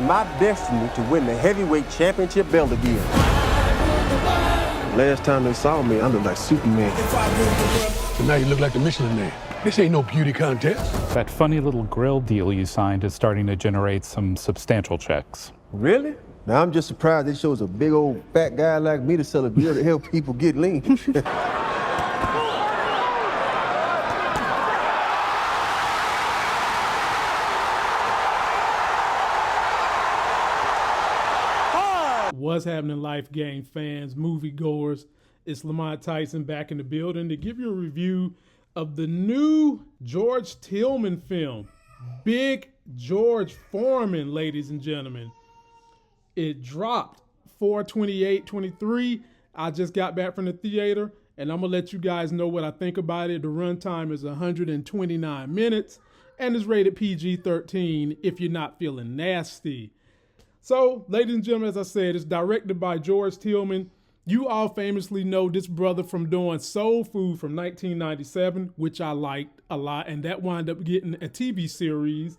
my destiny to win the heavyweight championship belt again. Last time they saw me, I looked like Superman. So now you look like the Michelin Man. This ain't no beauty contest. That funny little grill deal you signed is starting to generate some substantial checks. Really? Now I'm just surprised they chose a big old fat guy like me to sell a grill to help people get lean. What's happening, Life Game fans, moviegoers? It's Lamont Tyson back in the building to give you a review of the new George Tillman film, Big George Foreman, ladies and gentlemen. It dropped 4/28/23. I just got back from the theater, and I'm going to let you guys know what I think about it. The runtime is 129 minutes, and is rated PG-13 if you're not feeling nasty. So, ladies and gentlemen, as I said, it's directed by George Tillman. You all famously know this brother from doing Soul Food from 1997, which I liked a lot, and that wound up getting a TV series.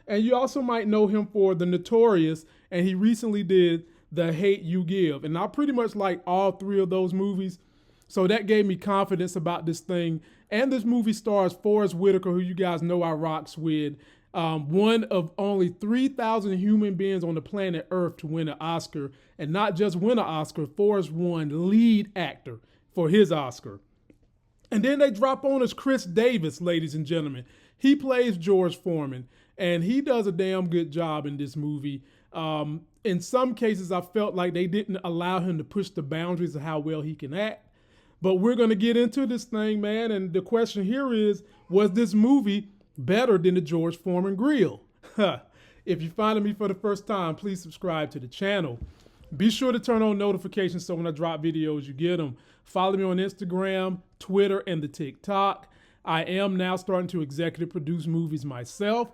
And you also might know him for The Notorious, and he recently did The Hate U Give. And I pretty much like all three of those movies, so that gave me confidence about this thing. And this movie stars Forrest Whitaker, who you guys know I rocks with. One of only 3,000 human beings on the planet Earth to win an Oscar. And not just win an Oscar, Forrest won lead actor for his Oscar. And then they drop on us Khris Davis, ladies and gentlemen. He plays George Foreman, and he does a damn good job in this movie. In some cases, I felt like they didn't allow him to push the boundaries of how well he can act. But we're going to get into this thing, man. And the question here is, was this movie better than the George Foreman grill? If you're finding me for the first time, please subscribe to the channel. Be sure to turn on notifications so when I drop videos, you get them. Follow me on Instagram, Twitter, and the TikTok. I am now starting to executive produce movies myself.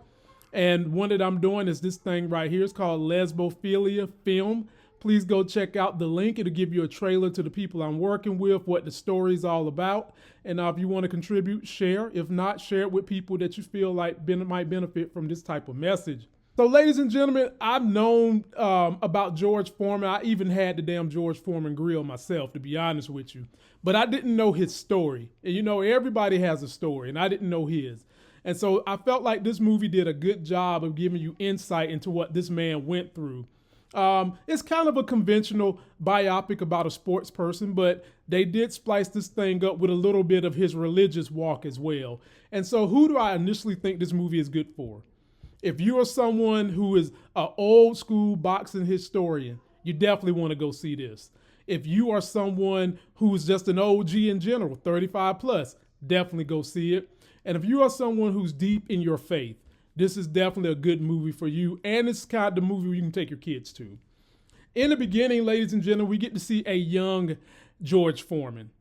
And one that I'm doing is this thing right here. It's called Lesbophilia Film. Please go check out the link. It'll give you a trailer to the people I'm working with, what the story's all about. And if you want to contribute, share. If not, share it with people that you feel like might benefit from this type of message. So, ladies and gentlemen, I've known about George Foreman. I even had the damn George Foreman grill myself, to be honest with you. But I didn't know his story. And you know, everybody has a story, and I didn't know his. And so I felt like this movie did a good job of giving you insight into what this man went through. It's kind of a conventional biopic about a sports person, but they did splice this thing up with a little bit of his religious walk as well. And so who do I initially think this movie is good for? If you are someone who is an old school boxing historian, you definitely want to go see this. If you are someone who's just an OG in general, 35 plus, definitely go see it. And if you are someone who's deep in your faith, this is definitely a good movie for you, and it's kind of the movie where you can take your kids to. In the beginning, ladies and gentlemen, we get to see a young George Foreman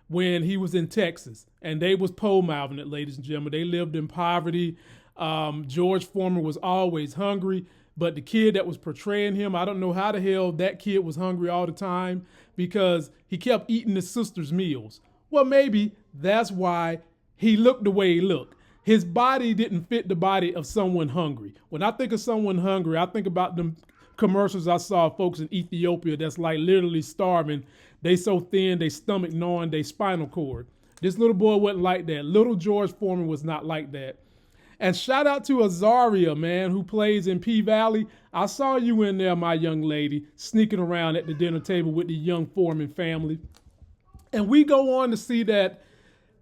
when he was in Texas, and they was pole mouthing it, ladies and gentlemen. They lived in poverty. George Foreman was always hungry, but the kid that was portraying him, I don't know how the hell that kid was hungry all the time because he kept eating his sister's meals. Well, maybe that's why he looked the way he looked. His body didn't fit the body of someone hungry. When I think of someone hungry, I think about them commercials I saw of folks in Ethiopia that's like literally starving. They so thin, they stomach gnawing, they spinal cord. This little boy wasn't like that. Little George Foreman was not like that. And shout out to Zaire, man, who plays in P-Valley. I saw you in there, my young lady, sneaking around at the dinner table with the young Foreman family. And we go on to see that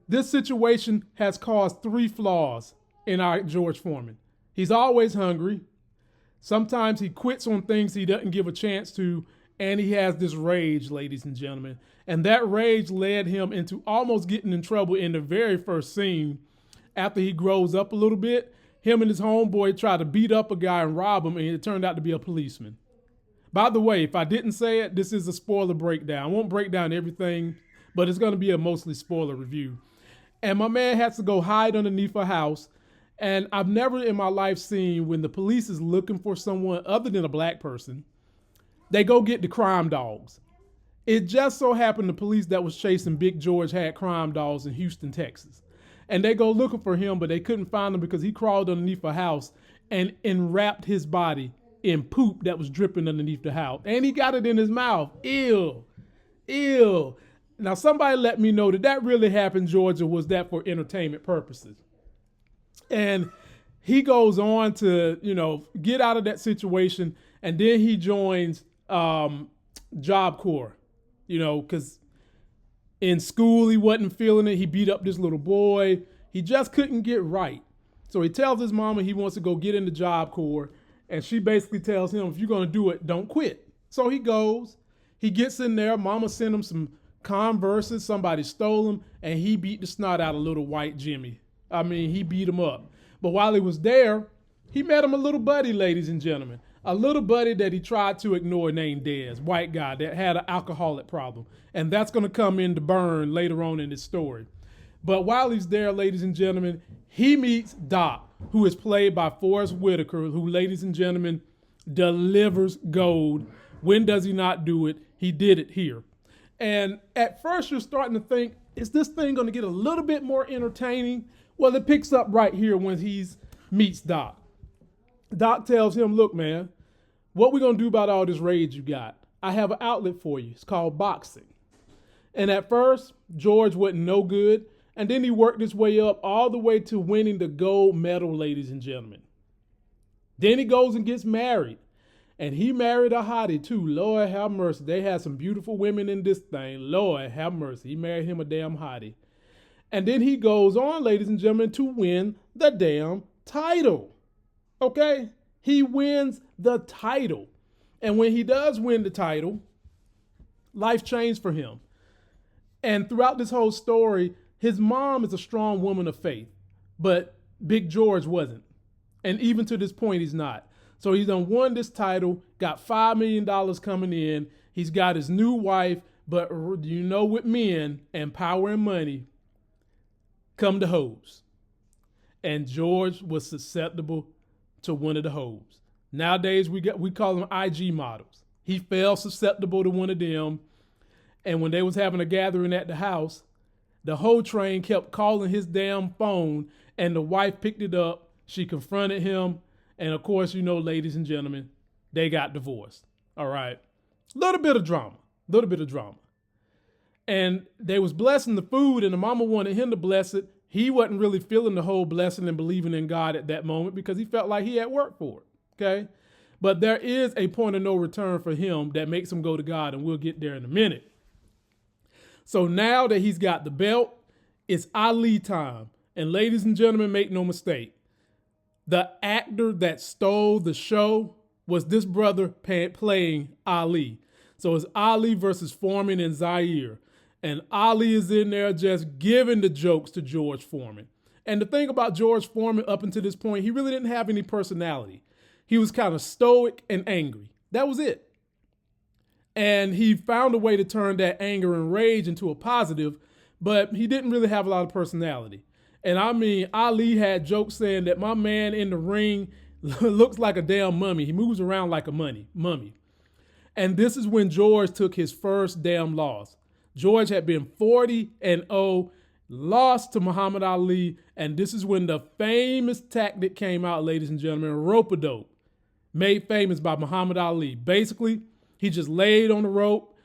this situation has caused 3 flaws in our George Foreman. He's always hungry. Sometimes he quits on things he doesn't give a chance to, and he has this rage, ladies and gentlemen. And that rage led him into almost getting in trouble in the very first scene. After he grows up a little bit, him and his homeboy try to beat up a guy and rob him, and it turned out to be a policeman. By the way, if I didn't say it, this is a spoiler breakdown. I won't break down everything, but it's going to be a mostly spoiler review. And my man has to go hide underneath a house. And I've never in my life seen when the police is looking for someone other than a black person, they go get the crime dogs. It just so happened the police that was chasing Big George had crime dogs in Houston, Texas. And they go looking for him, but they couldn't find him because he crawled underneath a house and enwrapped his body in poop that was dripping underneath the house. And he got it in his mouth. Ew. Ew. Now, somebody let me know that really happened, George, or was that for entertainment purposes? And he goes on to, get out of that situation, and then he joins Job Corps, because in school he wasn't feeling it. He beat up this little boy. He just couldn't get right. So he tells his mama he wants to go get into Job Corps, and she basically tells him, if you're going to do it, don't quit. So he goes. He gets in there. Mama sent him some Converses. Somebody stole them, and he beat the snot out of little white Jimmy. I mean, he beat him up. But while he was there, he met him a little buddy, ladies and gentlemen. A little buddy that he tried to ignore named Dez, white guy that had an alcoholic problem. And that's going to come into burn later on in this story. But while he's there, ladies and gentlemen, he meets Doc, who is played by Forrest Whitaker, who, ladies and gentlemen, delivers gold. When does he not do it? He did it here. And at first you're starting to think, is this thing going to get a little bit more entertaining? Well, it picks up right here when he meets Doc. Doc tells him, look, man, what we going to do about all this rage you got? I have an outlet for you. It's called boxing. And at first, George wasn't no good. And then he worked his way up all the way to winning the gold medal, ladies and gentlemen. Then he goes and gets married. And he married a hottie too. Lord have mercy. They had some beautiful women in this thing. Lord have mercy. He married him a damn hottie. And then he goes on, ladies and gentlemen, to win the damn title. Okay? He wins the title. And when he does win the title, life changed for him. And throughout this whole story, his mom is a strong woman of faith, but Big George wasn't. And even to this point, he's not. So he's done won this title, got $5 million coming in. He's got his new wife, but with men and power and money come the hoes. And George was susceptible to one of the hoes. Nowadays, we call them IG models. He fell susceptible to one of them. And when they was having a gathering at the house, the hoe train kept calling his damn phone, and the wife picked it up. She confronted him. And of course, ladies and gentlemen, they got divorced. All right. Little bit of drama. And they was blessing the food, and the mama wanted him to bless it. He wasn't really feeling the whole blessing and believing in God at that moment because he felt like he had worked for it. Okay. But there is a point of no return for him that makes him go to God, and we'll get there in a minute. So now that he's got the belt, it's Ali time. And ladies and gentlemen, make no mistake. The actor that stole the show was this brother playing Ali. So it's Ali versus Foreman and Zaire. And Ali is in there just giving the jokes to George Foreman. And the thing about George Foreman up until this point, he really didn't have any personality. He was kind of stoic and angry. That was it. And he found a way to turn that anger and rage into a positive, but he didn't really have a lot of personality. And I mean, Ali had jokes saying that my man in the ring looks like a damn mummy. He moves around like a mummy. And this is when George took his first damn loss. George had been 40-0, lost to Muhammad Ali. And this is when the famous tactic came out, ladies and gentlemen, rope-a-dope, made famous by Muhammad Ali. Basically, he just laid on the rope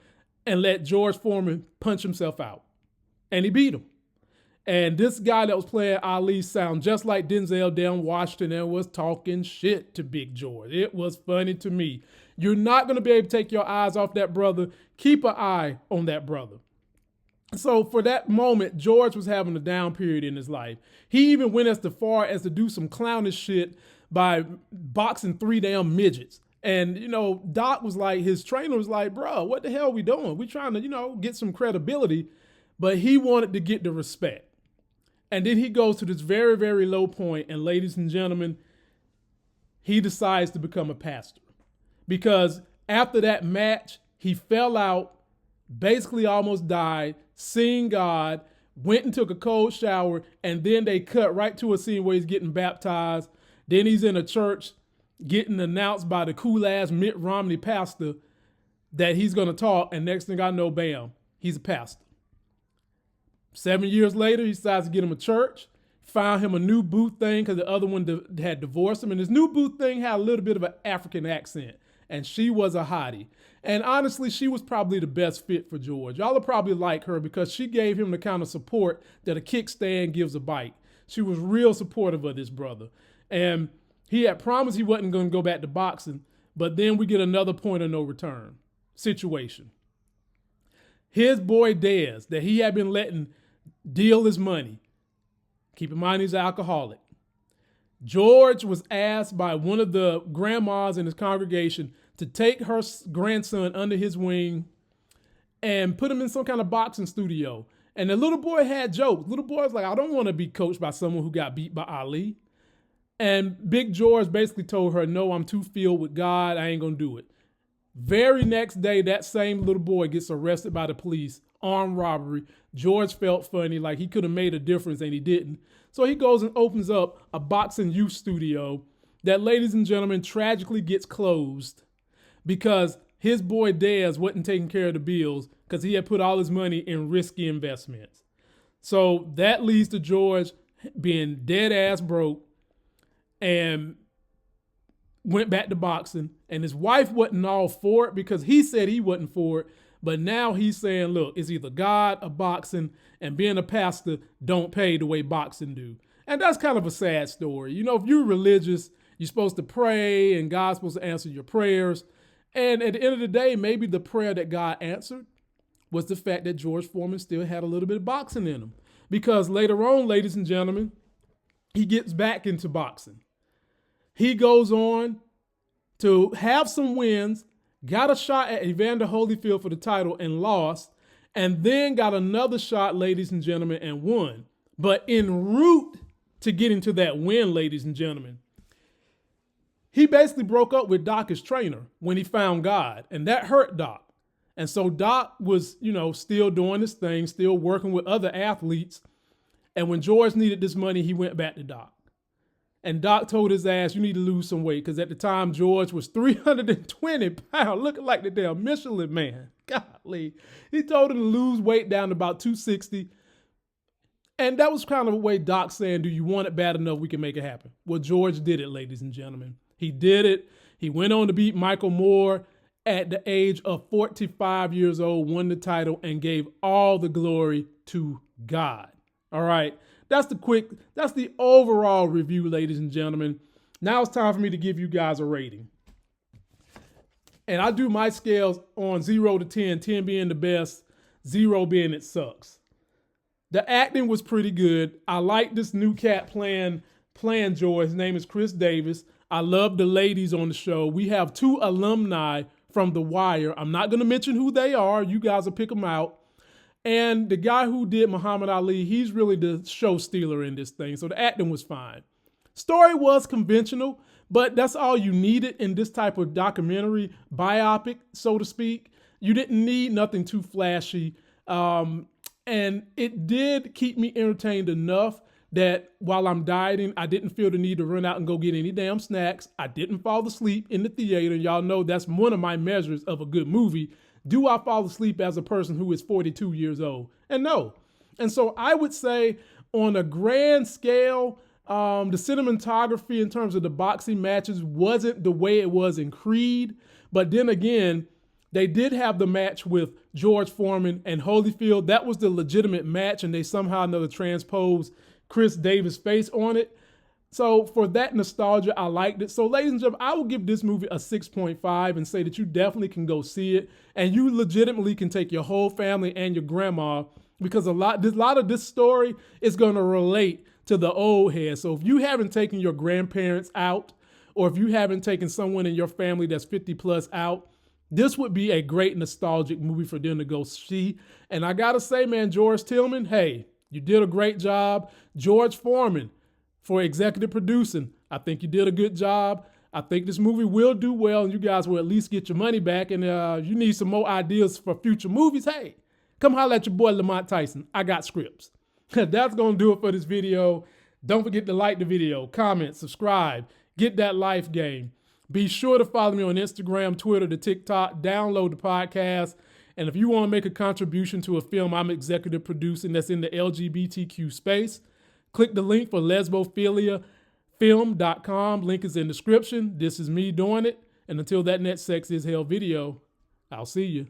and let George Foreman punch himself out. And he beat him. And this guy that was playing Ali sound just like Denzel down Washington and was talking shit to Big George. It was funny to me. You're not going to be able to take your eyes off that brother. Keep an eye on that brother. So for that moment, George was having a down period in his life. He even went as far as to do some clownish shit by boxing 3 damn midgets. And, Doc was like, his trainer was like, bro, what the hell are we doing? We trying to, get some credibility. But he wanted to get the respect. And then he goes to this very, very low point, and ladies and gentlemen, he decides to become a pastor. Because after that match, he fell out, basically almost died, seen God, went and took a cold shower, and then they cut right to a scene where he's getting baptized. Then he's in a church getting announced by the cool-ass Mitt Romney pastor that he's going to talk, and next thing I know, bam, he's a pastor. 7 years later, he decides to get him a church. found him a new boot thing because the other one had divorced him. And his new boot thing had a little bit of an African accent. And she was a hottie. And honestly, she was probably the best fit for George. Y'all will probably like her because she gave him the kind of support that a kickstand gives a bike. She was real supportive of this brother. And he had promised he wasn't going to go back to boxing, but then we get another point of no return situation. His boy Dez, that he had been letting deal his money. Keep in mind he's an alcoholic. George was asked by one of the grandmas in his congregation to take her grandson under his wing and put him in some kind of boxing studio. And the little boy had jokes. Little boy was like, I don't want to be coached by someone who got beat by Ali. And Big George basically told her, no, I'm too filled with God. I ain't going to do it. Very next day, that same little boy gets arrested by the police, armed robbery. George felt funny, like he could have made a difference, and he didn't. So he goes and opens up a boxing youth studio that, ladies and gentlemen, tragically gets closed because his boy Dez wasn't taking care of the bills because he had put all his money in risky investments. So that leads to George being dead ass broke and went back to boxing. And his wife wasn't all for it because he said he wasn't for it. But now he's saying, look, it's either God or boxing, and being a pastor don't pay the way boxing do. And that's kind of a sad story. You know, if you're religious, you're supposed to pray and God's supposed to answer your prayers. And at the end of the day, maybe the prayer that God answered was the fact that George Foreman still had a little bit of boxing in him. Because later on, ladies and gentlemen, he gets back into boxing. He goes on to have some wins, got a shot at Evander Holyfield for the title and lost, and then got another shot, ladies and gentlemen, and won. But en route to getting to that win, ladies and gentlemen, he basically broke up with Doc, his trainer, when he found God, and that hurt Doc. And so Doc was, still doing his thing, still working with other athletes. And when George needed this money, he went back to Doc. And Doc told his ass, you need to lose some weight, because at the time, George was 320 pounds, looking like the damn Michelin man. Golly. He told him to lose weight down to about 260. And that was kind of a way Doc saying, do you want it bad enough we can make it happen? Well, George did it, ladies and gentlemen. He did it. He went on to beat Michael Moore at the age of 45 years old, won the title, and gave all the glory to God. All right. That's the overall review, ladies and gentlemen. Now it's time for me to give you guys a rating. And I do my scales on 0 to 10, 10 being the best, 0 being it sucks. The acting was pretty good. I like this new cat playing George. His name is Khris Davis. I love the ladies on the show. We have 2 alumni from The Wire. I'm not going to mention who they are. You guys will pick them out. And the guy who did Muhammad Ali, he's really the show stealer in this thing. So the acting was fine. Story was conventional, but that's all you needed in this type of documentary, biopic, so to speak. You didn't need nothing too flashy. And it did keep me entertained enough that while I'm dieting, I didn't feel the need to run out and go get any damn snacks. I didn't fall asleep in the theater. Y'all know that's one of my measures of a good movie. Do I fall asleep as a person who is 42 years old? And no. And so I would say on a grand scale, the cinematography in terms of the boxing matches wasn't the way it was in Creed. But then again, they did have the match with George Foreman and Holyfield. That was the legitimate match, and they somehow know to transpose Khris Davis' face on it. So for that nostalgia, I liked it. So ladies and gentlemen, I will give this movie a 6.5 and say that you definitely can go see it. And you legitimately can take your whole family and your grandma, because a lot of this story is going to relate to the old heads. So if you haven't taken your grandparents out, or if you haven't taken someone in your family that's 50 plus out, this would be a great nostalgic movie for them to go see. And I got to say, man, George Tillman, hey, you did a great job. George Foreman, for executive producing, I think you did a good job. I think this movie will do well, and you guys will at least get your money back. And you need some more ideas for future movies, hey, come holler at your boy Lamont Tyson. I got scripts. That's going to do it for this video. Don't forget to like the video, comment, subscribe, get that life game. Be sure to follow me on Instagram, Twitter, the TikTok, download the podcast. And if you want to make a contribution to a film I'm executive producing that's in the LGBTQ space, Click the link for lesbophiliafilm.com. Link is in the description. This is me doing it. And until that next Sex is Hell video, I'll see you.